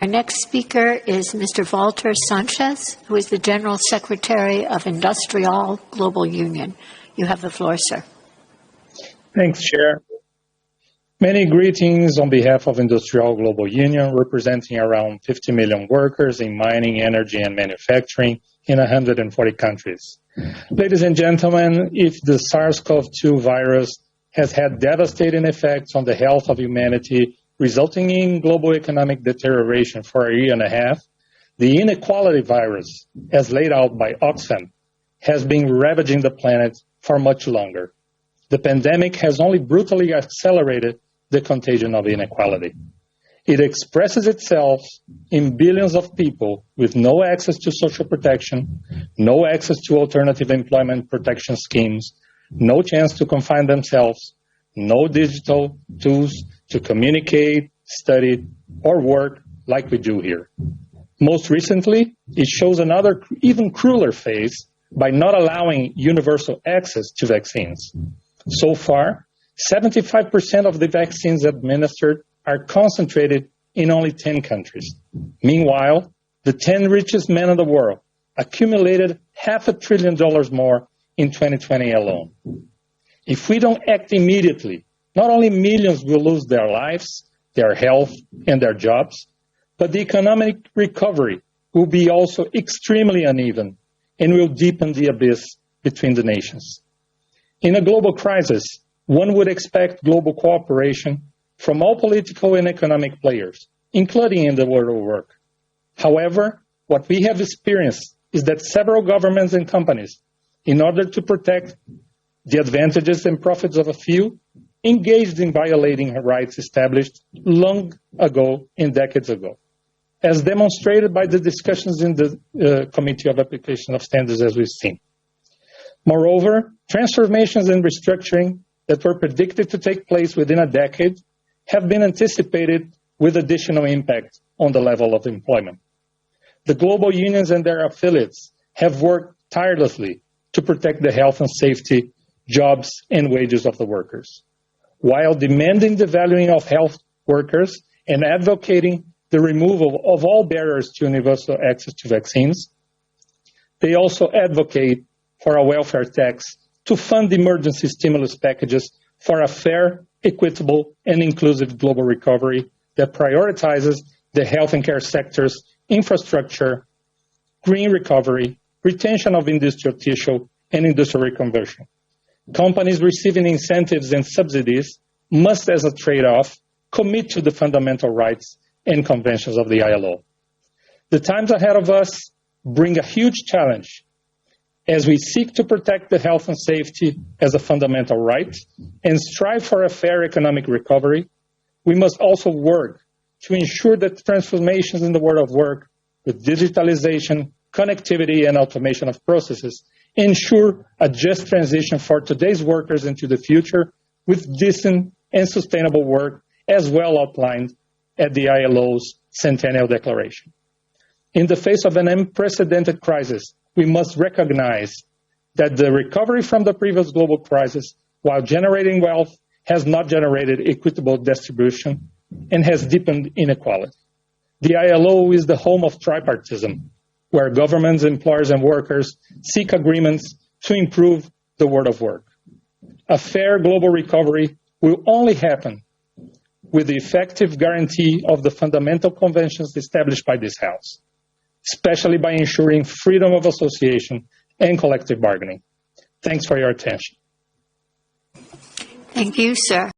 Our next speaker is Mr. Valter Sanches, who is the General Secretary of IndustriALL Global Union. You have the floor, sir. Thanks, Chair. Many greetings on behalf of IndustriALL Global Union, representing around 50 million workers in mining, energy, and manufacturing in 140 countries. Ladies and gentlemen, if the SARS Cov2 virus has had devastating effects on the health of humanity, resulting in global economic deterioration for a year and a half, the inequality virus, as laid out by OXFAM, has been ravaging the planet for much longer. The pandemic has only brutally accelerated the contagion of inequality. It expresses itself in billions of people with no access to social protection, no access to alternative employment protection schemes, no chance to confine themselves, no digital tools to communicate, study, or work like we do here. Most recently, it shows another even crueler phase by not allowing universal access to vaccines. So far, 75% of the vaccines administered are concentrated in only 10 countries. Meanwhile, the 10 richest men in the world accumulated $500 billion more in 2020 alone. If we don't act immediately, not only millions will lose their lives, their health, and their jobs, but the economic recovery will be also extremely uneven and will deepen the abyss between the nations. In a global crisis, one would expect global cooperation from all political and economic players, including in the world of work. However, what we have experienced is that several governments and companies, in order to protect the advantages and profits of a few, engaged in violating rights established long ago and decades ago, as demonstrated by the discussions in the Committee of Application of Standards as we've seen. Moreover, transformations and restructuring that were predicted to take place within a decade have been anticipated with additional impact on the level of employment. The global unions and their affiliates have worked tirelessly to protect the health and safety, jobs, and wages of the workers, while demanding the valuing of health workers and advocating the removal of all barriers to universal access to vaccines. They also advocate for a welfare tax to fund emergency stimulus packages for a fair, equitable, and inclusive global recovery that prioritizes the health and care sector's infrastructure, green recovery, retention of industrial tissue, and industrial reconversion. Companies receiving incentives and subsidies must, as a trade-off, commit to the fundamental rights and conventions of the ILO. The times ahead of us bring a huge challenge as we seek to protect the health and safety as a fundamental right and strive for a fair economic recovery. We must also work to ensure that transformations in the world of work with digitalization, connectivity, and automation of processes ensure a just transition for today's workers into the future with decent and sustainable work, as well outlined at the ILO's Centennial Declaration. In the face of an unprecedented crisis, we must recognize that the recovery from the previous global crisis, while generating wealth, has not generated equitable distribution and has deepened inequality. The ILO is the home of tripartism, where governments, employers, and workers seek agreements to improve the world of work. A fair global recovery will only happen with the effective guarantee of the fundamental conventions established by this House, especially by ensuring freedom of association and collective bargaining. Thanks for your attention. Thank you, sir.